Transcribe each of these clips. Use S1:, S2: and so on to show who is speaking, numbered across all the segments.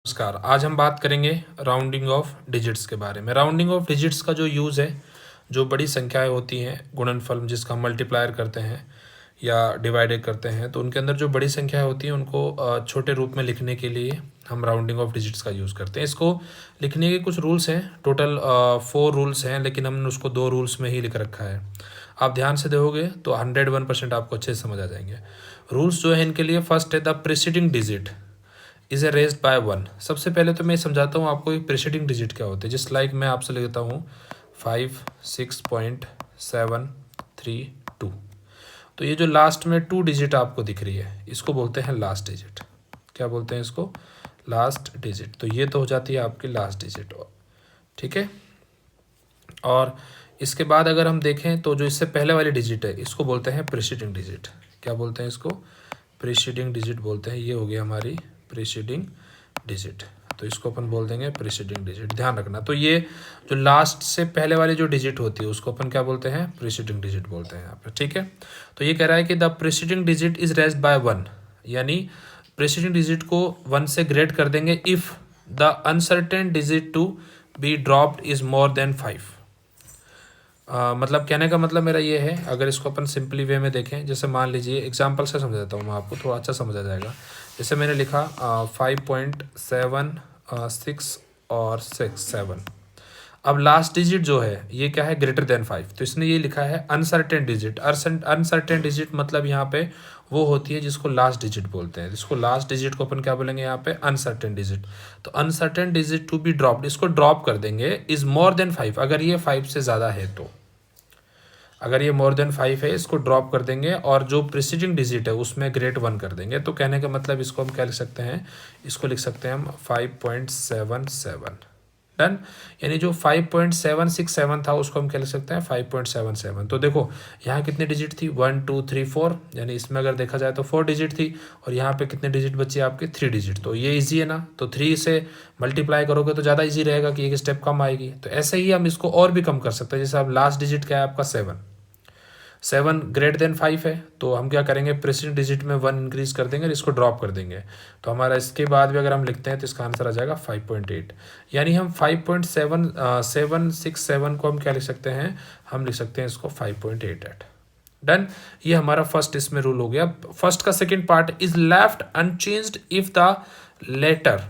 S1: नमस्कार। आज हम बात करेंगे राउंडिंग ऑफ डिजिट्स के बारे में। राउंडिंग ऑफ डिजिट्स का जो यूज़ है, जो बड़ी संख्याएं होती हैं, गुणनफल जिसका हम मल्टीप्लायर करते हैं या डिवाइडेड करते हैं, तो उनके अंदर जो बड़ी संख्याएं होती हैं उनको छोटे रूप में लिखने के लिए हम राउंडिंग ऑफ डिजिट्स का यूज़ करते हैं। इसको लिखने के कुछ रूल्स हैं, टोटल 4 रूल्स हैं, लेकिन हमने उसको 2 रूल्स में ही लिख रखा है। आप ध्यान से देखोगे तो 101% आपको अच्छे से समझ आ जाएंगे। रूल्स जो है इनके लिए, फर्स्ट है the preceding digit is a raised by 1। सबसे पहले तो मैं समझाता हूँ आपको एक प्रीसीडिंग डिजिट क्या होते हैं। जिस लाइक मैं आपसे लिखता हूँ 56.732, तो ये जो लास्ट में 2 डिजिट आपको दिख रही है, इसको बोलते हैं लास्ट डिजिट। क्या बोलते हैं इसको? Last digit. तो ये तो हो जाती है आपकी लास्ट डिजिट, ठीक है। और इसके बाद अगर हम देखें तो जो इससे पहले वाली डिजिट है, इसको बोलते हैं प्रीसीडिंग डिजिट। क्या बोलते हैं इसको? प्रीसीडिंग डिजिट बोलते हैं। ये हो गई हमारी प्रीसीडिंग डिजिट, तो इसको अपन बोल देंगे प्रीसीडिंग डिजिट। ध्यान रखना, तो ये जो लास्ट से पहले वाली जो डिजिट होती है उसको अपन क्या बोलते हैं? प्रीसीडिंग डिजिट बोलते हैं यहाँ पे, ठीक है। तो ये कह रहा है कि the preceding digit is raised by 1, यानी प्रीसीडिंग डिजिट को 1 से ग्रेड कर देंगे if the uncertain digit to be dropped is more than 5। मतलब कहने का मतलब मेरा ये है, अगर इसको अपन सिंपली वे में देखें, जैसे मान लीजिए एग्जांपल से समझाता हूँ मैं आपको, थोड़ा अच्छा समझ आ जाएगा। जैसे मैंने लिखा 5.76 और 6.7। अब लास्ट डिजिट जो है ये क्या है? Greater than 5। तो इसने ये लिखा है अनसर्टेन डिजिट। अनसर्टेन डिजिट मतलब यहाँ पे वो होती है जिसको लास्ट डिजिट बोलते हैं। जिसको लास्ट डिजिट को अपन क्या बोलेंगे यहाँ पे? Uncertain digit. तो uncertain digit to be dropped, इसको ड्रॉप कर देंगे, इज मोर देन 5, अगर ये 5 से ज़्यादा है तो। अगर ये मोर देन 5 है, इसको ड्रॉप कर देंगे और जो प्रीसीडिंग डिजिट है उसमें ग्रेड 1 कर देंगे। तो कहने का मतलब इसको हम क्या लिख सकते हैं? इसको लिख सकते हैं हम 5.77। डन। यानी जो 5.767 था उसको हम क्या लिख सकते हैं? 5.77। तो देखो यहाँ कितनी डिजिट थी? 1 2 3 4, यानी इसमें अगर देखा जाए तो 4 डिजिट थी, और यहाँ पे कितने डिजिट बची आपके? 3 डिजिट। तो ये इजी है ना, तो 3 से मल्टीप्लाई करोगे तो ज़्यादा इजी रहेगा कि एक स्टेप कम आएगी। तो ऐसे ही हम इसको और भी कम कर सकते हैं। जैसे अब लास्ट डिजिट क्या है आपका? 7 ग्रेटर देन 5 है, तो हम क्या करेंगे? प्रीसीडिंग डिजिट में 1 इंक्रीज कर देंगे और इसको ड्रॉप कर देंगे। तो हमारा इसके बाद भी अगर हम लिखते हैं तो इसका आंसर आ जाएगा 5.8। यानी हम 5.767 को हम क्या लिख सकते हैं? हम लिख सकते हैं इसको 5.88। डन। ये हमारा फर्स्ट इसमें रूल हो गया। फर्स्ट का second part, is left unchanged if the letter,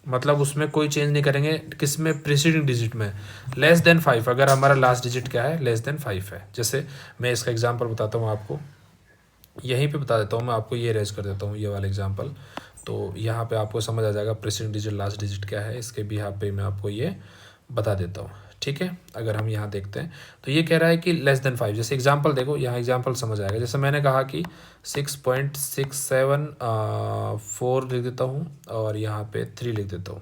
S1: मतलब उसमें कोई चेंज नहीं करेंगे। किसमें? प्रीसीडिंग डिजिट में। लेस देन 5, अगर हमारा लास्ट डिजिट क्या है? लेस देन 5 है। जैसे मैं इसका एग्जांपल बताता हूँ आपको, यहीं पे बता देता हूँ मैं आपको, ये रेज कर देता हूँ ये वाला एग्जांपल। तो यहाँ पे आपको समझ आ जाएगा प्रीसीडिंग डिजिट लास्ट डिजिट क्या है। इसके भी यहाँ पे मैं आपको ये बता देता हूँ, ठीक है। अगर हम यहाँ देखते हैं तो ये कह रहा है कि लेस देन 5। जैसे एग्जांपल देखो, यहाँ एग्जांपल समझ आएगा। जैसे मैंने कहा कि 6.674 लिख देता हूँ और यहाँ पे 3 लिख देता हूँ।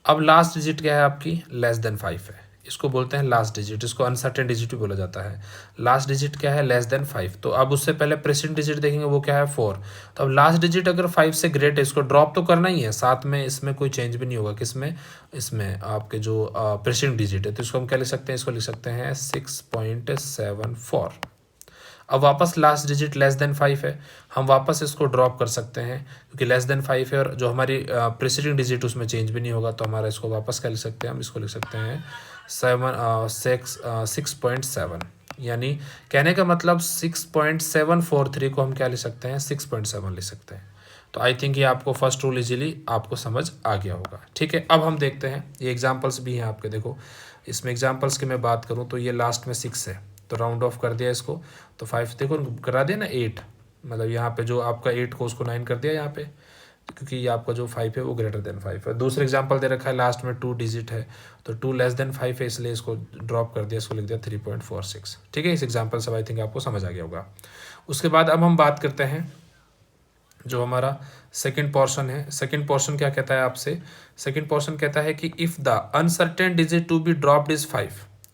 S1: अब लास्ट डिजिट क्या है आपकी? लेस देन 5 है, इसको बोलते हैं लास्ट डिजिट। इसको अनसर्टेन डिजिट भी बोला जाता है। लास्ट डिजिट क्या है? Less than 5। तो अब उससे पहले प्रीसीडिंग डिजिट देखेंगे, वो क्या है? 4। तो अब लास्ट डिजिट अगर 5 से ग्रेट है, इसको ड्रॉप तो करना ही है, साथ में इसमें कोई चेंज भी नहीं होगा। किसमें? इसमें आपके जो प्रीसीडिंग डिजिट है। तो इसको हम क्या लिख सकते हैं? इसको लिख सकते हैं 6.74। अब वापस लास्ट डिजिट लेस देन 5 है, हम वापस इसको ड्रॉप कर सकते हैं क्योंकि लेस देन 5 है और जो हमारी प्रीसीडिंग डिजिट उसमें चेंज भी नहीं होगा। तो हमारा इसको वापस क्या लिख सकते हैं? हम इसको लिख सकते हैं 6.7। यानी कहने का मतलब 6.743 को हम क्या लिख सकते हैं? 6.7 लिख सकते हैं। तो आई थिंक ये आपको फर्स्ट रूल इजीली आपको समझ आ गया होगा, ठीक है। अब हम देखते हैं, ये एग्जाम्पल्स भी हैं आपके। देखो इसमें एग्जाम्पल्स की मैं बात करूँ तो ये लास्ट में 6 है, तो राउंड ऑफ कर दिया इसको, तो 5 देखो करा दिया ना 8, मतलब यहाँ पे जो आपका 8 को उसको 9 कर दिया यहाँ पे, क्योंकि ये आपका जो 5 है वो ग्रेटर देन 5 है। दूसरा एग्जांपल दे रखा है, लास्ट में 2 डिजिट है, तो 2 लेस देन 5 है, इसलिए इसको ड्रॉप कर दिया, इसको लिख दिया 3.46, ठीक है। इस एग्जांपल से आई थिंक आपको समझ आ गया होगा। उसके बाद अब हम बात करते हैं जो हमारा सेकंड पोर्शन है। सेकंड पोर्शन क्या कहता है आपसे? सेकंड पोर्शन कहता है कि if the uncertain digit to be dropped is 5।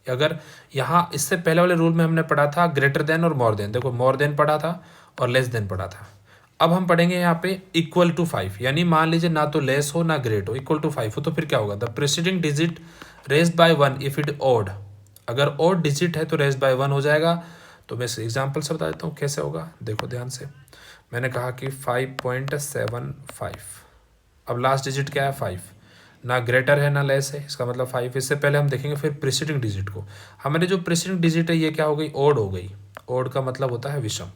S1: अगर यहाँ इससे पहले वाले रूल में हमने पढ़ा था ग्रेटर देन और मोर देन, देखो मोर देन पढ़ा था और लेस देन पढ़ा था। अब हम पढ़ेंगे यहाँ पे इक्वल टू 5, यानी मान लीजिए ना तो लेस हो ना ग्रेट हो, इक्वल टू 5 हो, तो फिर क्या होगा? The preceding digit raised by 1 if it odd. अगर ओड डिजिट है तो रेस्ड बाय 1 हो जाएगा। तो मैं एग्जाम्पल से बता देता हूँ कैसे होगा, देखो ध्यान से। मैंने कहा कि 5.75, अब लास्ट डिजिट क्या है 5, ना ग्रेटर है ना लेस है, इसका मतलब 5। इससे पहले हम देखेंगे फिर प्रीसीडिंग डिजिट को। हमारे जो प्रीसीडिंग डिजिट है ये क्या हो गई, ओड हो गई। ओड का मतलब होता है विषम,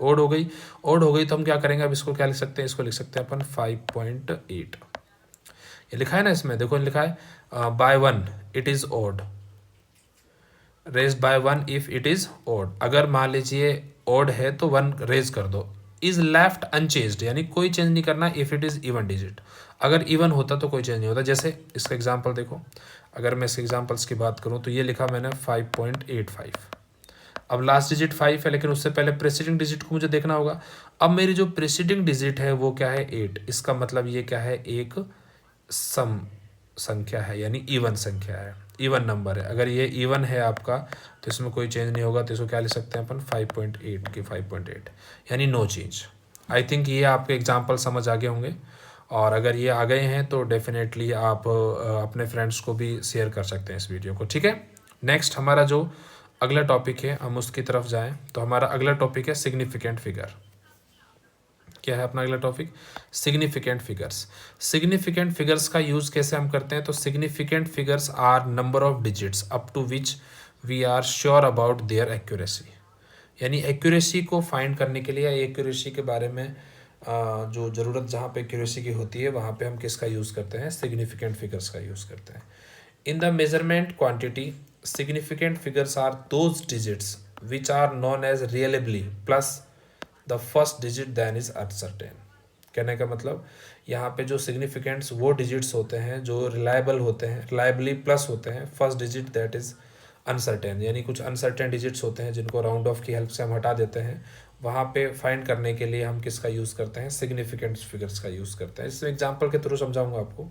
S1: ओड हो गई। ओड हो गई तो हम क्या करेंगे, अब इसको क्या लिख सकते हैं, इसको लिख सकते हैं अपन 5.8। ये लिखा है ना इसमें, देखो लिखा है by 1 it is odd, raised by 1 if it is odd. अगर मान लीजिए ओड है तो 1 रेज कर दो। इज लेफ्ट अनचेंज्ड, यानी कोई चेंज नहीं करना if it is even digit. अगर इवन होता तो कोई चेंज नहीं होता। जैसे इसका एग्जांपल देखो, अगर मैं इसके एग्जांपल्स की बात करूं तो ये लिखा मैंने 5.85। अब लास्ट डिजिट 5 है, लेकिन उससे पहले प्रेसिडिंग डिजिट को मुझे देखना होगा। अब मेरी जो प्रेसिडिंग डिजिट है वो क्या है 8। इसका मतलब ये क्या है, एक सम संख्या है, यानी इवन संख्या है, इवन नंबर है। अगर ये इवन है आपका तो इसमें कोई चेंज नहीं होगा, तो इसको क्या लिख सकते हैं अपन 5.8 की 5.8, यानी नो चेंज। आई थिंक ये आपके एग्जाम्पल समझ आ गए होंगे, और अगर ये आ गए हैं तो डेफिनेटली आप अपने फ्रेंड्स को भी शेयर कर सकते हैं इस वीडियो को। ठीक है, नेक्स्ट हमारा जो अगला टॉपिक है हम उसकी तरफ जाएं तो हमारा अगला टॉपिक है सिग्निफिकेंट फिगर। क्या है अपना अगला topic, significant figures. Significant figures का यूज कैसे हम करते हैं, तो significant figures are number of digits up to which we are sure about their accuracy. यानी एक्यूरेसी को फाइंड करने के लिए, एक्यूरेसी के बारे में जो ज़रूरत जहाँ पे एक्यूरेसी की होती है वहाँ पे हम किसका यूज़ करते हैं, सिग्निफिकेंट फिगर्स का यूज़ करते हैं। In the measurement quantity significant figures are those digits which are known as reliably plus the first digit than is uncertain. कहने का मतलब यहाँ पे जो सिग्निफिकेंट्स वो डिजिट्स होते हैं जो रिलायबल होते हैं, रिलायबली प्लस होते हैं first digit that is uncertain, यानी कुछ अनसर्टेन डिजिट्स होते हैं जिनको राउंड ऑफ की हेल्प से हम हटा देते हैं। वहाँ पे फाइंड करने के लिए हम किसका यूज़ करते हैं, सिग्निफिकेंट फिगर्स का यूज़ करते हैं। इसमें एग्जांपल के थ्रू समझाऊंगा आपको।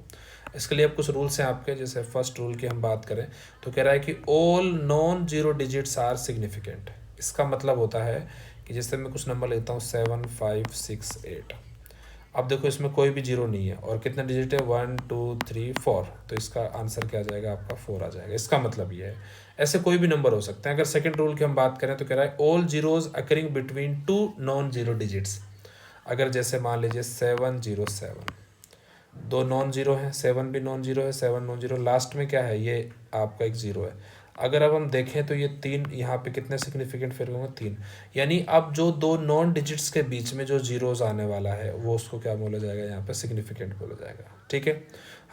S1: इसके लिए अब कुछ रूल्स हैं आपके, जैसे फर्स्ट रूल की हम बात करें तो कह रहा है कि all non zero digits are significant. इसका मतलब होता है कि जैसे मैं कुछ नंबर लेता हूँ 7 5 6 8। अब देखो इसमें कोई भी जीरो नहीं है और कितने डिजिट है 1 2 3 4, तो इसका आंसर क्या आ जाएगा आपका 4 आ जाएगा। इसका मतलब ये है, ऐसे कोई भी नंबर हो सकते हैं। अगर सेकंड रूल की हम बात करें तो कह रहा है all zeros occurring between two non zero digits. अगर जैसे मान लीजिए 707, दो नॉन जीरो है, 7 भी नॉन जीरो है, 7 नॉन जीरो, लास्ट में क्या है ये आपका एक जीरो है। अगर अब हम देखें तो ये 3, यहाँ पे कितने सिग्निफिकेंट फिगर होंगे 3, यानी अब जो दो नॉन डिजिट्स के बीच में जो जीरोज आने वाला है वो उसको क्या बोला जाएगा, यहाँ पे सिग्निफिकेंट बोला जाएगा। ठीक है,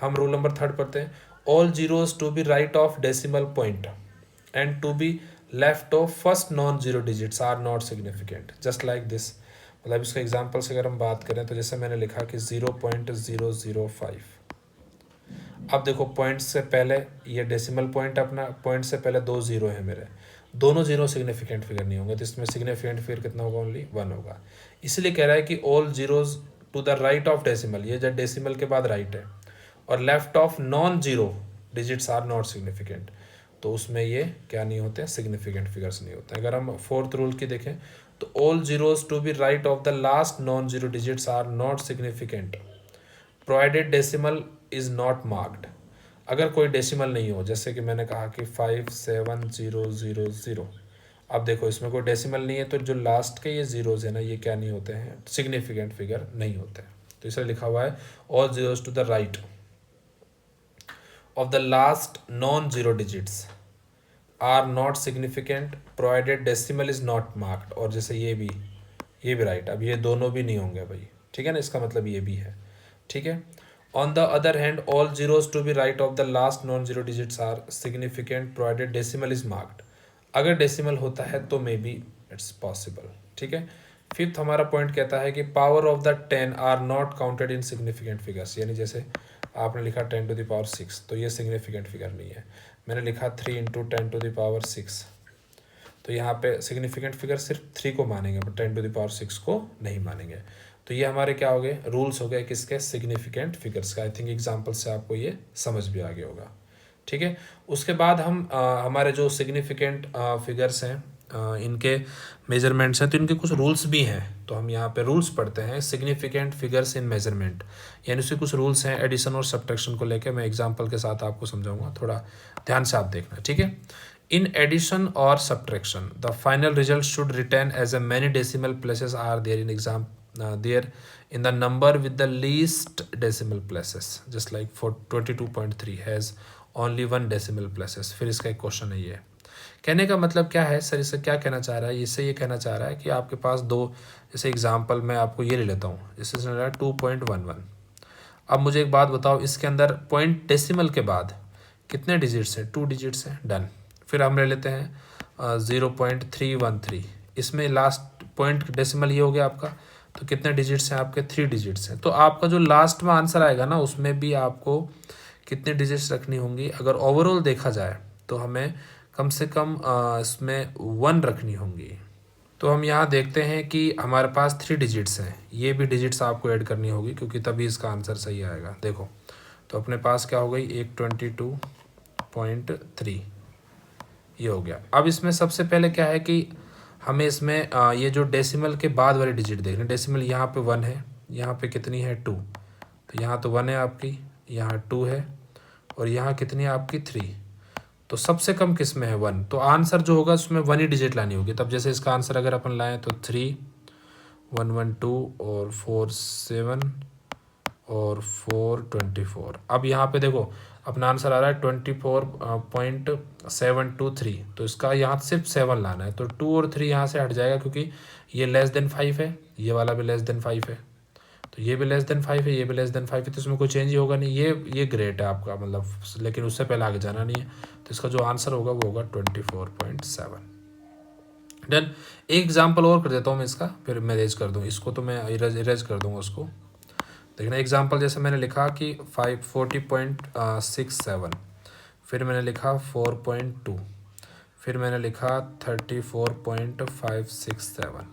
S1: हम रूल नंबर 3 पढ़ते हैं। All zeros to be right of decimal point and to be left of first non zero digits are not significant just like this. मतलब इसका एग्जाम्पल से अगर हम बात करें तो जैसे मैंने लिखा कि 0.005। अब देखो पॉइंट से पहले ये डेसिमल पॉइंट, अपना पॉइंट से पहले 2 जीरो है मेरे, दोनों जीरो सिग्निफिकेंट फिगर नहीं होंगे, तो इसमें सिग्निफिकेंट फिगर कितना होगा, ओनली 1 होगा। इसलिए कह रहा है कि all zeros to the right of decimal, ये जब डेसिमल के बाद राइट है, और left of non zero digits are not significant, तो उसमें ये क्या नहीं होते, सिग्निफिकेंट फिगर्स नहीं होते। अगर हम फोर्थ रूल की देखें तो all zeros to be right of the last non zero digits are not significant provided decimal is not marked. अगर कोई डेसिमल नहीं हो, जैसे कि मैंने कहा कि 57000, अब देखो इसमें कोई डेसिमल नहीं है तो जो लास्ट के ये जीरोज है ना, ये क्या नहीं होते हैं, सिग्निफिकेंट फिगर नहीं होते हैं। तो इसलिए लिखा हुआ है all zeros to the right of the last non zero digits are not significant provided decimal is not marked. और जैसे ये भी राइट, अब ये दोनों भी नहीं होंगे भाई, ठीक है ना, इसका मतलब ये भी है। ठीक है, on the other hand all zeros to be right of the last non zero digits are significant provided decimal is marked. अगर डेसिमल होता है तो मे बी इट्स पॉसिबल। ठीक है, फिफ्थ हमारा पॉइंट कहता है कि power of the 10 are not counted in significant figures. यानी जैसे आपने लिखा 10 टू द पावर 6, तो ये सिग्निफिकेंट फिगर नहीं है। मैंने लिखा 3 इंटू 10 टू द पावर 6, तो यहाँ पे सिग्निफिकेंट फिगर सिर्फ 3 को मानेंगे, बट 10 टू द पावर 6 को नहीं मानेंगे। तो ये हमारे क्या हो गए, रूल्स हो गए किसके, सिग्निफिकेंट फिगर्स का। आई थिंक एग्जाम्पल से आपको ये समझ भी आ गया होगा। ठीक है, उसके बाद हम हमारे जो सिग्निफिकेंट फिगर्स हैं इनके मेजरमेंट्स हैं, तो इनके कुछ रूल्स भी हैं। तो हम यहाँ पे रूल्स पढ़ते हैं सिग्निफिकेंट फिगर्स इन मेजरमेंट, यानी उसके कुछ रूल्स हैं एडिशन और सब्ट्रैक्शन को लेकर। मैं एग्जांपल के साथ आपको समझाऊंगा, थोड़ा ध्यान से आप देखना। ठीक है, इन एडिशन और subtraction the final result should retain as a many decimal places are there in exam there in the number with the least decimal places, just like for 22.3 has only one decimal places। फिर इसका एक question है ये। कहने का मतलब क्या है सर, इससे क्या कहना चाह रहा है, इससे ये कहना चाह रहा है कि आपके पास दो, जैसे एग्जांपल मैं आपको ये ले लेता हूँ, जैसे चल रहा है 2.11। अब मुझे एक बात बताओ, इसके अंदर पॉइंट डेसिमल के बाद कितने डिजिट्स हैं? 2 डिजिट्स हैं, डन। फिर हम ले लेते हैं 0.313, इसमें लास्ट पॉइंट डेसिमल ये हो गया आपका, तो कितने डिजिट्स हैं आपके? 3 डिजिट्स हैं। तो आपका जो लास्ट में आंसर आएगा ना, उसमें भी आपको कितने डिजिट्स रखनी होंगी? अगर ओवरऑल देखा जाए तो हमें कम से कम इसमें 1 रखनी होंगी। तो हम यहाँ देखते हैं कि हमारे पास 3 डिजिट्स हैं, ये भी डिजिट्स आपको ऐड करनी होगी क्योंकि तभी इसका आंसर सही आएगा। देखो तो अपने पास क्या हो गई, एक 22.3 ये हो गया। अब इसमें सबसे पहले क्या है कि हमें इसमें ये जो डेसिमल के बाद वाली डिजिट देखना। डेसिमल यहाँ पे 1 है, यहाँ पे कितनी है 2, तो यहाँ तो 1 है आपकी, यहाँ 2 है, और यहाँ कितनी है आपकी 3। तो सबसे कम किस में है? 1। तो आंसर जो होगा उसमें 1 ही डिजिट लानी होगी। तब जैसे इसका आंसर अगर अपन लाएँ तो 3 1 1 2 और 4 7 और 4 24। अब यहाँ पे देखो अपना आंसर आ रहा है 24.723, तो इसका यहाँ सिर्फ 7 लाना है। तो 2 और 3 यहाँ से हट जाएगा क्योंकि ये लेस देन 5 है, ये वाला भी लेस देन 5 है, तो ये भी लेस देन 5 है, ये भी लेस देन 5 है, तो इसमें कोई चेंज ही होगा नहीं। ये ग्रेट है आपका मतलब, लेकिन उससे पहले आगे जाना नहीं है। तो इसका जो आंसर होगा वो होगा 24.7। डन। एक एग्जाम्पल और कर देता हूँ मैं इसका, फिर मैं इरेज कर दूँ इसको, तो मैं इरेज कर दूँगा उसको। देखना एग्जाम्पल, जैसे मैंने लिखा कि 40.67, फिर मैंने लिखा 4.2, फिर मैंने लिखा 34.567।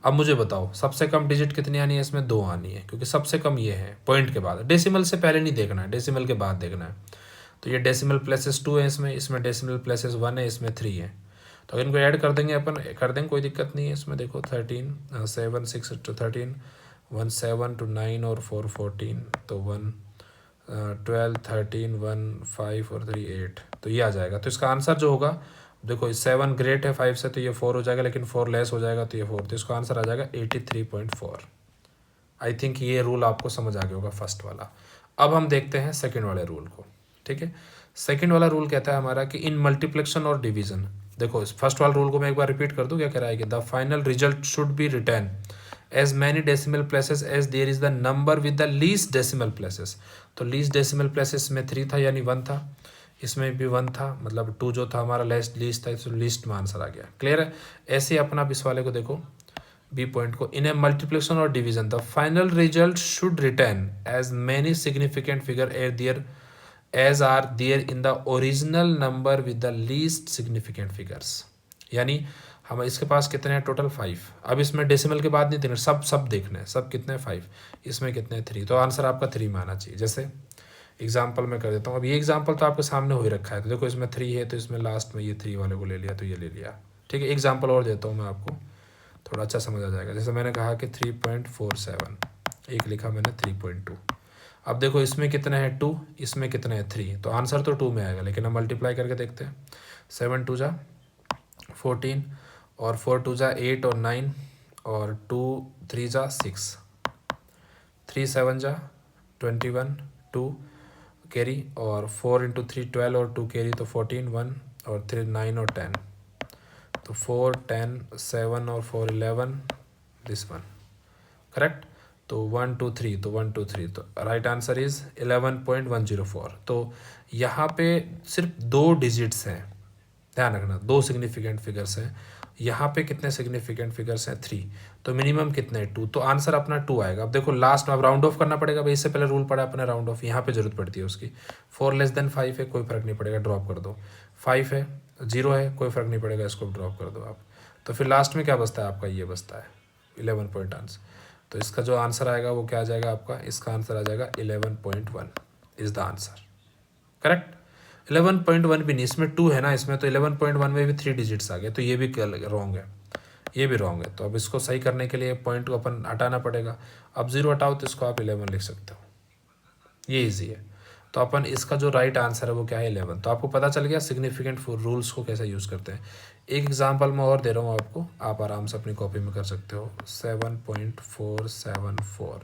S1: अब मुझे बताओ सबसे कम डिजिट कितनी आनी है? इसमें 2 आनी है क्योंकि सबसे कम ये है पॉइंट के बाद। डेसिमल से पहले नहीं देखना है, डेसिमल के बाद देखना है। तो ये डेसिमल प्लेसेस 2 है इसमें डेसिमल प्लेसेस 1 है, इसमें 3 है। तो इनको ऐड कर देंगे अपन, कर देंगे, कोई दिक्कत नहीं है इसमें। देखो 13 7 6 to 13 1 7 to 9 और 4 14, तो 1 12 13 1 5 और 3 8, तो ये आ जाएगा। तो इसका आंसर जो होगा, देखो 7 ग्रेट है 5 से, तो ये 4 हो जाएगा, लेकिन 4 लेस हो जाएगा तो ये 4, तो इसका आंसर आ जाएगा 83.4। आई थिंक ये रूल आपको समझ आ गया होगा फर्स्ट वाला। अब हम देखते हैं सेकंड वाले रूल को। ठीक है, सेकंड वाला रूल कहता है हमारा कि इन मल्टीप्लिकेशन और डिवीजन, देखो इस फर्स्ट वाला रूल को मैं एक बार रिपीट कर दूं, क्या कह रहा है कि the final result should be return as many decimal places as there is the number with the least decimal places. तो लीस्ट डेसिमल प्लेसेस में 3 था यानी 1 था, इसमें भी 1 था, मतलब 2 जो था हमारा लीस्ट था, तो लीस्ट में आंसर आ गया। क्लियर है? ऐसे ही अपना इस वाले को देखो, बी पॉइंट को, इन ए मल्टीप्लिकेशन और division the final result should return as many significant figure as are there in the original number with the least significant figures. यानी हम इसके पास कितने हैं टोटल? 5। अब इसमें डेसिमल के बाद नहीं देखना, सब देखना है, सब कितने 5, इसमें कितने 3, तो आंसर आपका 3 में आना चाहिए। जैसे एग्जाम्पल मैं कर देता हूँ। अब ये एग्जाम्पल तो आपके सामने हो ही रखा है, तो देखो इसमें 3 है, तो इसमें लास्ट में ये 3 वाले को ले लिया, तो ये ले लिया। ठीक है, एग्जाम्पल और देता हूँ मैं आपको, थोड़ा अच्छा समझ आ जाएगा। जैसे मैंने कहा कि 3.47, एक लिखा मैंने 3.2। अब देखो इसमें कितने हैं 2, इसमें कितने हैं 3, तो आंसर तो 2 में आएगा, लेकिन हम मल्टीप्लाई करके देखते हैं। 7 2 जा 14 और 4 2 जा 8 और 9 और 2 3 जा 6, 3 7 जा 21 2 कैरी, और 4 इंटू 3 12 और 2 कैरी, तो 14 1 और 3 9 और 10, तो 4 10 7 और 4 11, दिस वन करेक्ट। तो 1 2 3, तो 1 2 3, तो राइट आंसर इज 11.104। तो यहाँ पे सिर्फ 2 डिजिट्स हैं, ध्यान रखना, 2 सिग्निफिकेंट फिगर्स हैं। यहाँ पे कितने सिग्निफिकेंट फिगर्स हैं? 3, तो मिनिमम कितने हैं? 2, तो आंसर अपना 2 आएगा। अब देखो लास्ट में अब राउंड ऑफ करना पड़ेगा भाई, इससे पहले रूल पड़ा अपने राउंड ऑफ, यहाँ पे जरूरत पड़ती है उसकी। 4 लेस देन 5 है, कोई फर्क नहीं पड़ेगा, ड्रॉप कर दो। 5 है, 0 है, कोई फर्क नहीं पड़ेगा, इसको ड्रॉप कर दो आप। तो फिर लास्ट में क्या बचता है आपका? ये बचता है 11 पॉइंट आंसर। तो इसका जो आंसर आएगा वो क्या आ जाएगा आपका? इसका आंसर आ जाएगा 11.1 इज द आंसर। करेक्ट? 11.1 भी नहीं, इसमें 2 है ना, इसमें तो 11.1 में भी 3 डिजिट्स आ गए, तो ये भी रॉन्ग है, ये भी रॉन्ग है। तो अब इसको सही करने के लिए पॉइंट को अपन हटाना पड़ेगा। अब 0 हटाओ तो इसको आप 11 लिख सकते हो, ये ईजी है। तो अपन इसका जो राइट आंसर है वो क्या है 11। तो आपको पता चल गया सिग्निफिकेंट रूल्स को कैसे यूज़ करते हैं। एक एग्जांपल मैं और दे रहा हूँ आपको, आप आराम से अपनी कॉपी में कर सकते हो। 7.474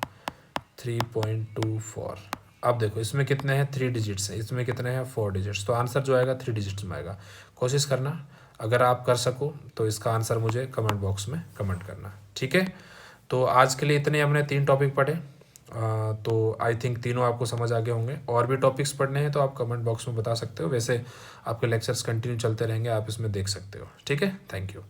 S1: 3.24। अब देखो इसमें कितने हैं 3 डिजिट्स हैं, इसमें कितने हैं 4 डिजिट्स, तो आंसर जो आएगा 3 डिजिट्स में आएगा। कोशिश करना, अगर आप कर सको तो इसका आंसर मुझे कमेंट बॉक्स में कमेंट करना, ठीक है। तो आज के लिए इतने हमने 3 टॉपिक पढ़े। तो आई थिंक तीनों आपको समझ आ गए होंगे। और भी टॉपिक्स पढ़ने हैं तो आप कमेंट बॉक्स में बता सकते हो, वैसे आपके लेक्चर्स कंटिन्यू चलते रहेंगे, आप इसमें देख सकते हो, ठीक है। Thank you.